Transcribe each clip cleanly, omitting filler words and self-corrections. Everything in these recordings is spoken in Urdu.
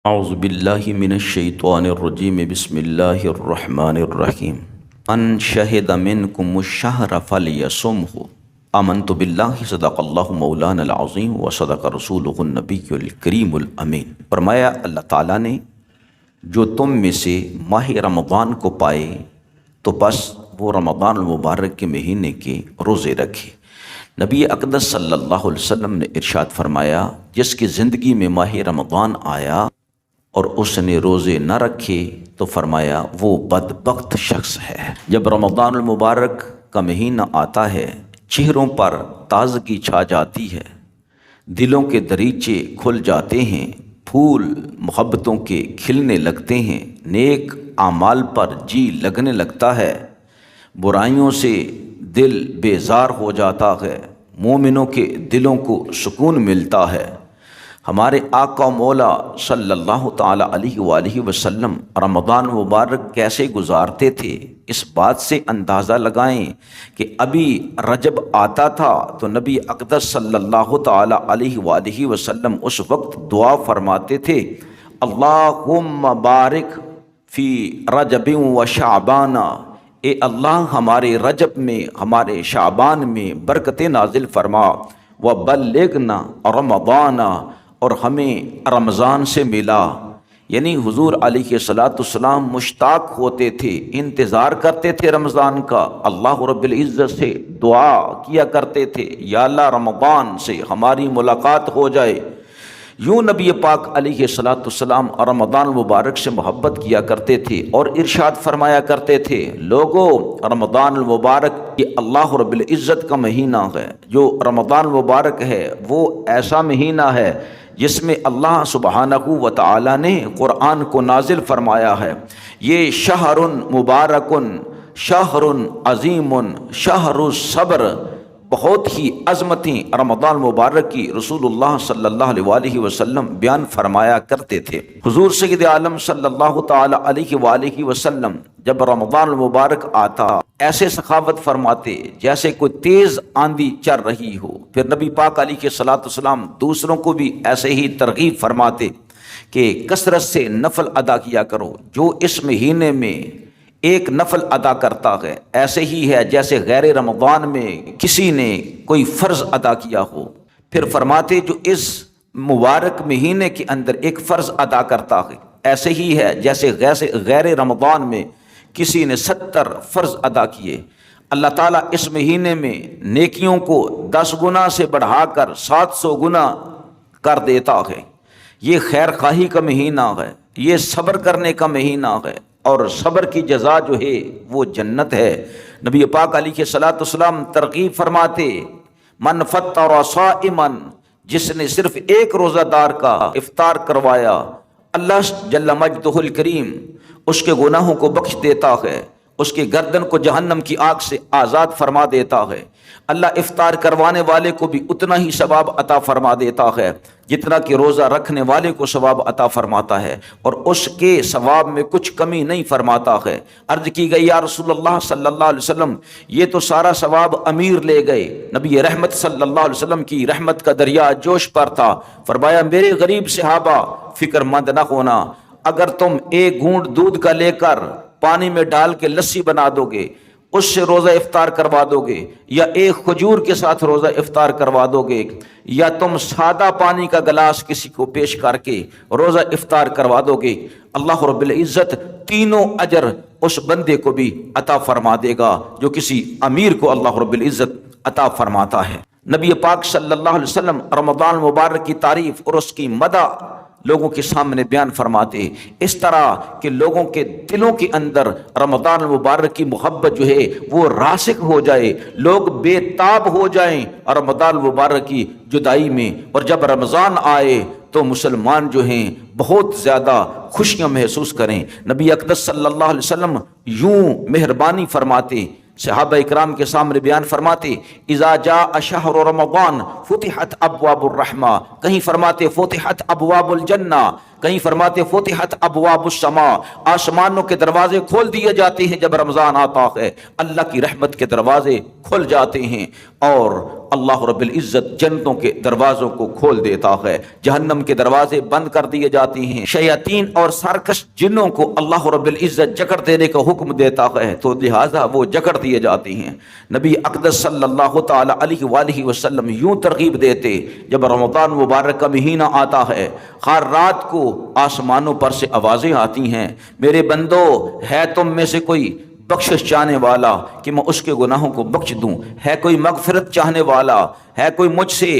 اعوذ باللہ من الشیطان الرجیم بسم اللہ الرحمن الرحیم ان شہد منکم الشہر فلیصمہ آمنت باللہ صدق اللہ مولانا العظیم وصدق رسولہ النبی الکریم الامین۔ فرمایا اللہ تعالیٰ نے جو تم میں سے ماہ رمضان کو پائے تو بس وہ رمضان المبارک کے مہینے کے روزے رکھے۔ نبی اقدس صلی اللہ علیہ وسلم نے ارشاد فرمایا جس کی زندگی میں ماہ رمضان آیا اور اس نے روزے نہ رکھے تو فرمایا وہ بدبخت شخص ہے۔ جب رمضان المبارک کا مہینہ آتا ہے چہروں پر تازگی چھا جاتی ہے، دلوں کے دریچے کھل جاتے ہیں، پھول محبتوں کے کھلنے لگتے ہیں، نیک اعمال پر جی لگنے لگتا ہے، برائیوں سے دل بیزار ہو جاتا ہے، مومنوں کے دلوں کو سکون ملتا ہے۔ ہمارے آقا و مولا صلی اللہ تعالیٰ علیہ وآلہ وسلم رمضان مبارک کیسے گزارتے تھے اس بات سے اندازہ لگائیں کہ ابھی رجب آتا تھا تو نبی اقدس صلی اللہ تعالیٰ علیہ وآلہ وسلم اس وقت دعا فرماتے تھے، اللہم بارک فی رجب و شعبان، اے اللہ ہمارے رجب میں ہمارے شعبان میں برکت نازل فرما، وبلغنا رمضان، اور ہمیں رمضان سے ملا۔ یعنی حضور علیہ السلام مشتاق ہوتے تھے، انتظار کرتے تھے رمضان کا، اللہ رب العزت سے دعا کیا کرتے تھے یا اللہ رمضان سے ہماری ملاقات ہو جائے۔ یوں نبی پاک علیہ السلام رمضان المبارک سے محبت کیا کرتے تھے اور ارشاد فرمایا کرتے تھے، لوگو رمضان المبارک یہ اللہ رب العزت کا مہینہ ہے۔ جو رمضان المبارک ہے وہ ایسا مہینہ ہے جس میں اللہ سبحانہ و تعالی نے قرآن کو نازل فرمایا ہے، یہ شہر مبارک شہر عظیم شہر الصبر، بہت ہی عظمتیں رمضان مبارک کی رسول اللہ صلی اللہ علیہ وسلم بیان فرمایا کرتے تھے۔ حضور سید عالم صلی اللہ تعالی علیہ وآلہ وسلم جب رمضان المبارک آتا ایسے سخاوت فرماتے جیسے کوئی تیز آندھی چل رہی ہو۔ پھر نبی پاک علیہ السلام دوسروں کو بھی ایسے ہی ترغیب فرماتے کہ کثرت سے نفل ادا کیا کرو، جو اس مہینے میں ایک نفل ادا کرتا ہے ایسے ہی ہے جیسے غیر رمضان میں کسی نے کوئی فرض ادا کیا ہو۔ پھر فرماتے جو اس مبارک مہینے کے اندر ایک فرض ادا کرتا ہے ایسے ہی ہے جیسے غیر رمضان میں کسی نے 70 فرض ادا کیے۔ اللہ تعالیٰ اس مہینے میں نیکیوں کو 10 گنا سے بڑھا کر 700 گنا کر دیتا ہے۔ یہ خیر خواہی کا مہینہ ہے، یہ صبر کرنے کا مہینہ ہے، اور صبر کی جزا جو ہے وہ جنت ہے۔ نبی پاک علیہ السلام ترغیب فرماتے، من فطر صائما، جس نے صرف ایک روزہ دار کا افطار کروایا، اللہ جل مجدہ الکریم اس کے گناہوں کو بخش دیتا ہے، اس کی گردن کو جہنم کی آگ سے آزاد فرما دیتا ہے۔ اللہ افطار کروانے والے کو بھی اتنا ہی ثواب عطا فرما دیتا ہے جتنا کہ روزہ رکھنے والے کو ثواب عطا فرماتا ہے، اور اس کے ثواب میں کچھ کمی نہیں فرماتا ہے۔ عرض کی گئی یا رسول اللہ صلی اللہ علیہ وسلم یہ تو سارا ثواب امیر لے گئے۔ نبی رحمت صلی اللہ علیہ وسلم کی رحمت کا دریا جوش پر تھا۔ فرمایا میرے غریب صحابہ فکر مند نہ ہونا، اگر تم ایک گھونٹ دودھ کا لے کر پانی میں ڈال کے لسی بنا دو گے، اس سے روزہ افطار کروا دو گے، یا ایک کھجور کے ساتھ روزہ افطار کروا دو گے، یا تم سادہ پانی کا گلاس کسی کو پیش کر کے روزہ افطار کروا دو گے، اللہ رب العزت تینوں اجر اس بندے کو بھی عطا فرما دے گا جو کسی امیر کو اللہ رب العزت عطا فرماتا ہے۔ نبی پاک صلی اللہ علیہ وسلم رمضان مبارک کی تعریف اور اس کی مدح لوگوں کے سامنے بیان فرماتے اس طرح کہ لوگوں کے دلوں کے اندر رمضان المبارک کی محبت جو ہے وہ راسخ ہو جائے، لوگ بے تاب ہو جائیں رمضان المبارک کی جدائی میں، اور جب رمضان آئے تو مسلمان جو ہیں بہت زیادہ خوشیاں محسوس کریں۔ نبی اقدس صلی اللہ علیہ وسلم یوں مہربانی فرماتے، صحابہ اکرام کے سامنے بیان فرماتے، اذا جاء شہر رمضان فتحت ابواب الرحمہ، کہیں فرماتے فتحت ابواب الجنہ، کہیں فرماتے فتحت ابواب السماء، آسمانوں کے دروازے کھول دیے جاتے ہیں جب رمضان آتا ہے، اللہ کی رحمت کے دروازے کھل جاتے ہیں اور اللہ رب العزت جنتوں کے دروازوں کو کھول دیتا ہے، جہنم کے دروازے بند کر دیے جاتے ہیں، شیاطین اور سرکش جنوں کو اللہ رب العزت جکڑ دینے کا حکم دیتا ہے تو لہٰذا وہ جکڑ دیے جاتے ہیں۔ نبی اقدس صلی اللہ تعالی علیہ وآلہ وسلم یوں ترغیب دیتے جب رمضان مبارک کا مہینہ آتا ہے، ہر رات کو آسمانوں پر سے آوازیں آتی ہیں، میرے بندو ہے تم میں سے کوئی بخشش چاہنے والا کہ میں اس کے گناہوں کو بخش دوں، ہے کوئی مغفرت چاہنے والا، ہے کوئی مجھ سے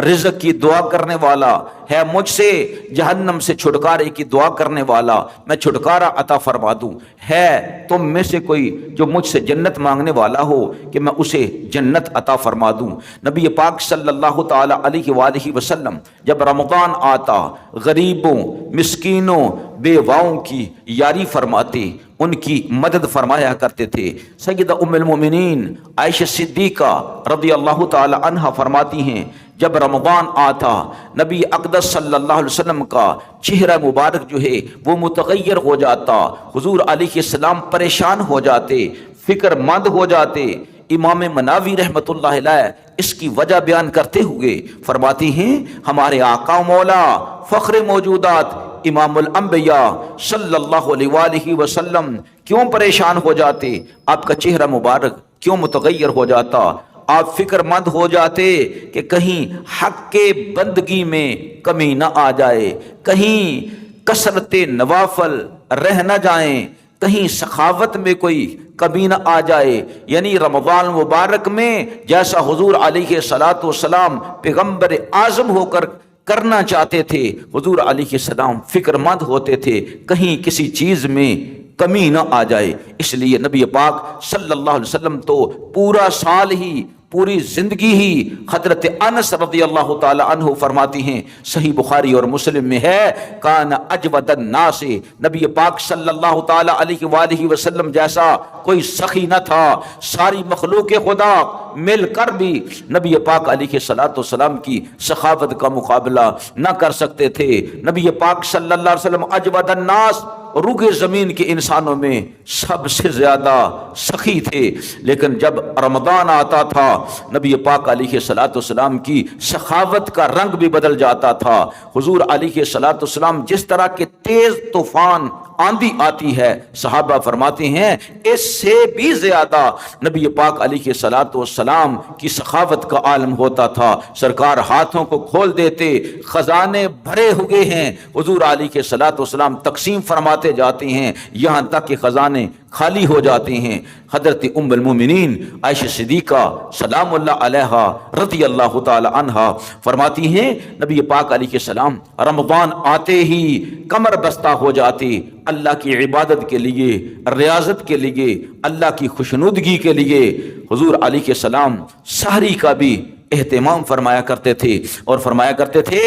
رزق کی دعا کرنے والا، ہے مجھ سے جہنم سے چھٹکارے کی دعا کرنے والا، میں چھٹکارا عطا فرما دوں، ہے تم میں سے کوئی جو مجھ سے جنت مانگنے والا ہو کہ میں اسے جنت عطا فرما دوں۔ نبی پاک صلی اللہ تعالی علیہ وآلہ وسلم جب رمضان آتا غریبوں، مسکینوں، بیواؤں کی یاری فرماتے، ان کی مدد فرمایا کرتے تھے۔ سیدہ ام المومنین عائشہ صدیقہ رضی اللہ تعالی عنہا فرماتی ہیں جب رمضان آتا نبی اقدس صلی اللہ علیہ وسلم کا چہرہ مبارک جو ہے وہ متغیر ہو جاتا، حضور علیہ السلام پریشان ہو جاتے، فکر مند ہو جاتے۔ امام مناوی رحمۃ اللہ علیہ اس کی وجہ بیان کرتے ہوئے فرماتی ہیں ہمارے آقا و مولا فخر موجودات امام الانبیاء صلی اللہ علیہ وآلہ وسلم کیوں پریشان ہو جاتے، آپ کا چہرہ مبارک کیوں متغیر ہو جاتا، آپ فکر مند ہو جاتے کہ کہیں حق کے بندگی میں کمی نہ آ جائے، کہیں کثرت نوافل رہ نہ جائیں، کہیں سخاوت میں کوئی کمی نہ آ جائے۔ یعنی رمضان مبارک میں جیسا حضور علیہ الصلاۃ والسلام پیغمبر اعظم ہو کر کرنا چاہتے تھے، حضور علیہ السلام فکر مند ہوتے تھے کہیں کسی چیز میں کمی نہ آ جائے۔ اس لیے نبی پاک صلی اللہ علیہ وسلم تو پورا سال ہی، پوری زندگی ہی، حضرت انس رضی اللہ تعالی عنہ فرماتی ہیں صحیح بخاری اور مسلم میں ہے کان اجود الناس، نبی پاک صلی اللہ تعالی علیہ وآلہ وسلم جیسا کوئی سخی نہ تھا، ساری مخلوق خدا مل کر بھی نبی پاک علیہ الصلوۃ والسلام کی سخاوت کا مقابلہ نہ کر سکتے تھے۔ نبی پاک صلی اللہ علیہ وسلم اجود الناس، روگے زمین کے انسانوں میں سب سے زیادہ سخی تھے، لیکن جب رمضان آتا تھا نبی پاک علیہ الصلوۃ والسلام کی سخاوت کا رنگ بھی بدل جاتا تھا۔ حضور علیہ الصلوۃ والسلام جس طرح کے تیز طوفان آندھی آتی ہے، صحابہ فرماتے ہیں اس سے بھی زیادہ نبی پاک علیہ الصلوۃ والسلام کی سخاوت کا عالم ہوتا تھا۔ سرکار ہاتھوں کو کھول دیتے، خزانے بھرے ہوئے ہیں، حضور علیہ الصلوۃ والسلام تقسیم فرماتے جاتے ہیں یہاں تک کہ خزانے خالی ہو جاتے ہیں۔ حضرت ام المومنین عائشہ صدیقہ سلام اللہ علیہا رضی اللہ تعالی عنہا فرماتی ہیں نبی پاک علیہ السلام رمضان آتے ہی کمر بستہ ہو جاتے، اللہ کی عبادت کے لیے، ریاضت کے لیے، اللہ کی خوشنودگی کے لیے۔ حضور علیہ السلام سحری کا بھی اہتمام فرمایا کرتے تھے اور فرمایا کرتے تھے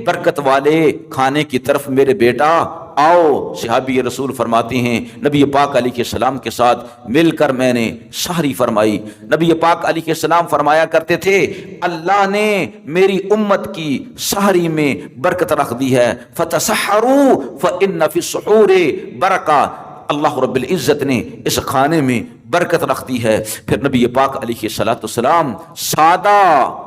برکت والے کھانے کی طرف میرے بیٹا آؤ۔ صحابی رسول فرماتے ہیں نبی پاک علیہ السلام کے ساتھ مل کر میں نے سحری فرمائی۔ نبی پاک علیہ السلام فرمایا کرتے تھے اللہ نے میری امت کی سحری میں برکت رکھ دی ہے، فَتَسَحَّرُوا فَإِنَّ فِي السُّحُورِ برکہ، اللہ رب العزت نے اس کھانے میں برکت رکھ دی ہے۔ پھر نبی پاک علیہ الصلوۃ والسلام سادہ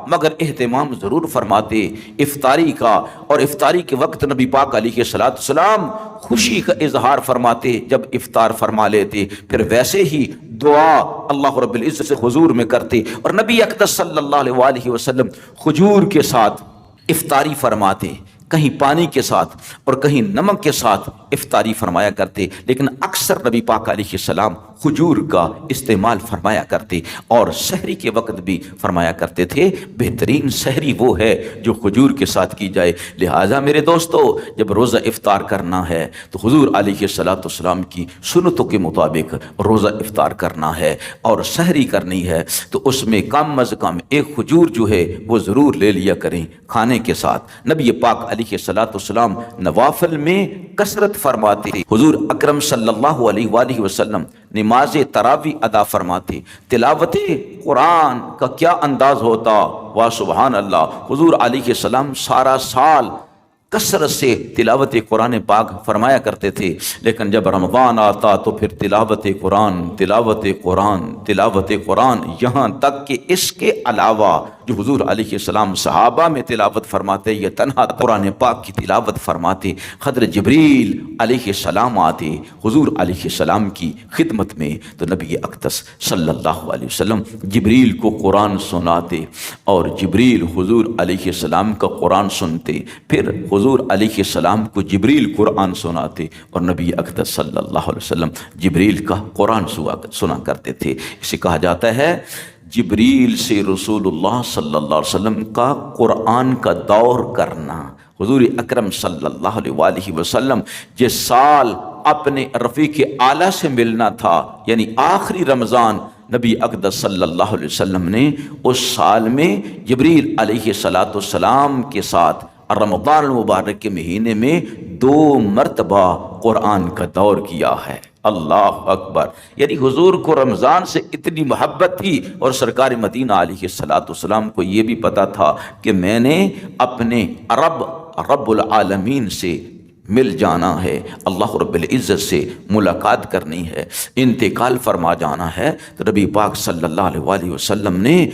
مگر اہتمام ضرور فرماتے افطاری کا، اور افطاری کے وقت نبی پاک علیہ الصلوۃ والسلام خوشی کا اظہار فرماتے جب افطار فرما لیتے، پھر ویسے ہی دعا اللہ رب العزت سے حضور میں کرتے، اور نبی اقدس صلی اللہ علیہ وآلہ وسلم کھجور کے ساتھ افطاری فرماتے، کہیں پانی کے ساتھ اور کہیں نمک کے ساتھ افطاری فرمایا کرتے، لیکن اکثر نبی پاک علیہ السلام کھجور کا استعمال فرمایا کرتے اور سحری کے وقت بھی فرمایا کرتے تھے بہترین سحری وہ ہے جو کھجور کے ساتھ کی جائے۔ لہٰذا میرے دوستو جب روزہ افطار کرنا ہے تو حضور علیہ الصلوۃ والسلام کی سنتوں کے مطابق روزہ افطار کرنا ہے اور سحری کرنی ہے تو اس میں کم از کم ایک کھجور جو ہے وہ ضرور لے لیا کریں کھانے کے ساتھ۔ نبی پاک علیہ الصلوۃ والسلام نوافل میں کثرت فرماتے، حضور اکرم صلی اللہ علیہ وآلہ وسلم نماز تراویح ادا فرماتے، تلاوت قرآن کا کیا انداز ہوتا، واہ سبحان اللہ۔ حضور علیہ السلام سارا سال کثرت سے تلاوت قرآن پاک فرمایا کرتے تھے، لیکن جب رمضان آتا تو پھر تلاوت قرآن تلاوت قرآن تلاوت قرآن، یہاں تک کہ اس کے علاوہ جو حضور علیہ السلام صحابہ میں تلاوت فرماتے یہ تنہا قرآن پاک کی تلاوت فرماتے۔ حضرت جبریل علیہ السلام آتے حضور علیہ السلام کی خدمت میں، تو نبی اقدس صلی اللہ علیہ وسلم جبریل کو قرآن سناتے، اور جبریل حضور علیہ السلام کا قرآن سنتے، پھر حضور علیہ السلام کو جبریل قرآن سناتے، اور نبی اقدس صلی اللہ علیہ وسلم جبریل کا قرآن سنا کرتے تھے۔ اسے کہا جاتا ہے جبریل سے رسول اللہ صلی اللہ علیہ وسلم کا قرآن کا دور کرنا۔ حضور اکرم صلی اللہ علیہ وآلہ وسلم جس سال اپنے رفیق اعلیٰ سے ملنا تھا، یعنی آخری رمضان، نبی اقدس صلی اللہ علیہ وسلم نے اس سال میں جبریل علیہ السلام کے ساتھ رمضان المبارک کے مہینے میں 2 مرتبہ قرآن کا دور کیا ہے۔ اللہ اکبر! یعنی حضور کو رمضان سے اتنی محبت تھی، اور سرکار مدینہ علیہ السلام کو یہ بھی پتا تھا کہ میں نے اپنے رب العالمین سے مل جانا ہے، اللہ رب العزت سے ملاقات کرنی ہے، انتقال فرما جانا ہے۔ تو نبی پاک صلی اللہ علیہ وآلہ وسلم نے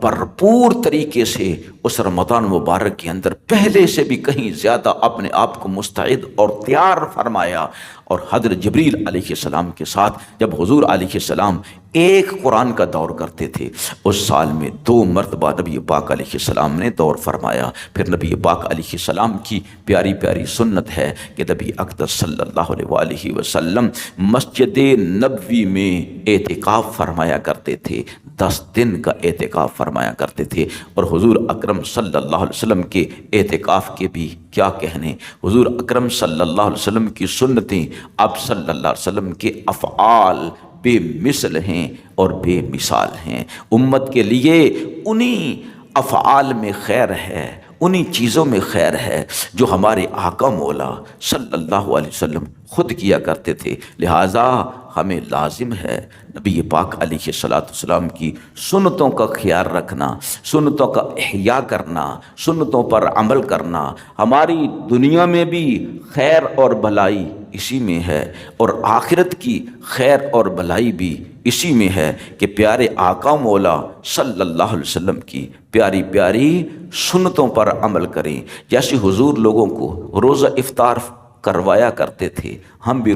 بھرپور طریقے سے اس رمضان مبارک کے اندر پہلے سے بھی کہیں زیادہ اپنے آپ کو مستعد اور تیار فرمایا، اور حضرت جبریل علیہ السلام کے ساتھ جب حضور علیہ السلام ایک قرآن کا دور کرتے تھے، اس سال میں 2 مرتبہ نبی پاک علیہ السلام نے دور فرمایا۔ پھر نبی پاک علیہ السلام کی پیاری پیاری سنت ہے کہ نبی اقدس صلی اللہ علیہ وآلہ وسلم مسجد نبوی میں اعتکاف فرمایا کرتے تھے، 10 دن کا اعتکاف فرمایا کرتے تھے۔ اور حضور اکرم صلی اللہ علیہ وسلم کے اعتکاف کے بھی کیا کہنے، حضور اکرم صلی اللہ علیہ وسلم کی سنتیں، آپ صلی اللہ علیہ وسلم کے افعال بے مثل ہیں اور بے مثال ہیں۔ امت کے لیے انہی افعال میں خیر ہے، انہی چیزوں میں خیر ہے جو ہمارے آقا مولا صلی اللہ علیہ وسلم خود کیا کرتے تھے۔ لہٰذا ہمیں لازم ہے نبی پاک علیہ السلام کی سنتوں کا خیال رکھنا، سنتوں کا احیاء کرنا، سنتوں پر عمل کرنا۔ ہماری دنیا میں بھی خیر اور بھلائی اسی میں ہے، اور آخرت کی خیر اور بھلائی بھی اسی میں ہے کہ پیارے آقا مولا صلی اللہ علیہ وسلم کی پیاری پیاری سنتوں پر عمل کریں۔ جیسے حضور لوگوں کو روزہ افطار کروایا کرتے تھے، ہم بھی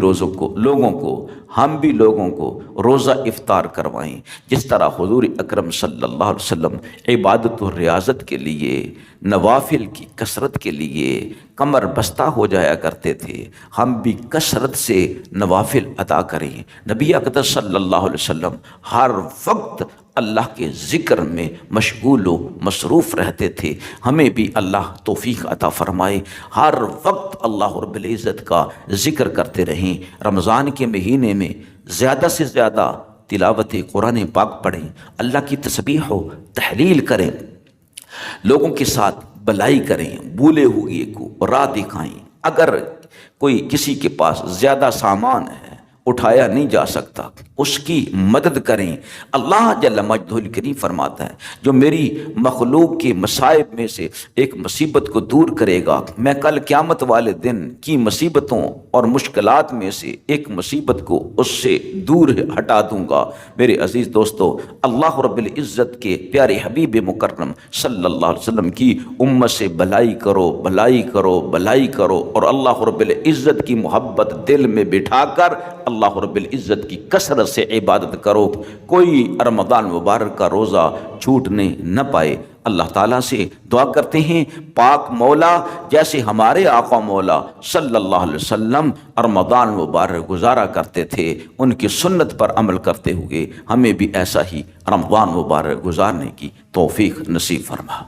لوگوں کو روزہ افطار کروائیں۔ جس طرح حضور اکرم صلی اللہ علیہ وسلم عبادت و ریاضت کے لیے، نوافل کی کثرت کے لیے کمر بستہ ہو جایا کرتے تھے، ہم بھی کثرت سے نوافل ادا کریں۔ نبی اقدس صلی اللہ علیہ وسلم ہر وقت اللہ کے ذکر میں مشغول و مصروف رہتے تھے، ہمیں بھی اللہ توفیق عطا فرمائے، ہر وقت اللہ رب العزت کا ذکر کرتے رہیں۔ رمضان کے مہینے میں زیادہ سے زیادہ تلاوت قرآن پاک پڑھیں، اللہ کی تسبیح و تحلیل کریں، لوگوں کے ساتھ بھلائی کریں، بھولے ہوئے کو راہ دکھائیں۔ اگر کوئی کسی کے پاس زیادہ سامان ہے، اٹھایا نہیں جا سکتا، اس کی مدد کریں۔ اللہ جل مجدہ الکریم فرماتا ہے جو میری مخلوق کے مصائب میں سے ایک مصیبت کو دور کرے گا، میں کل قیامت والے دن کی مصیبتوں اور مشکلات میں سے ایک مصیبت کو اس سے دور ہٹا دوں گا۔ میرے عزیز دوستو، اللہ رب العزت کے پیارے حبیب مکرم صلی اللہ علیہ وسلم کی امت سے بھلائی کرو، بھلائی کرو، بھلائی کرو، اور اللہ رب العزت کی محبت دل میں بٹھا کر اللہ رب العزت کی کثرت سے عبادت کرو، کوئی رمضان مبارک کا روزہ چھوٹنے نہ پائے۔ اللہ تعالیٰ سے دعا کرتے ہیں پاک مولا جیسے ہمارے آقا مولا صلی اللہ علیہ وسلم رمضان مبارک گزارا کرتے تھے، ان کی سنت پر عمل کرتے ہوئے ہمیں بھی ایسا ہی رمضان مبارک گزارنے کی توفیق نصیب فرما۔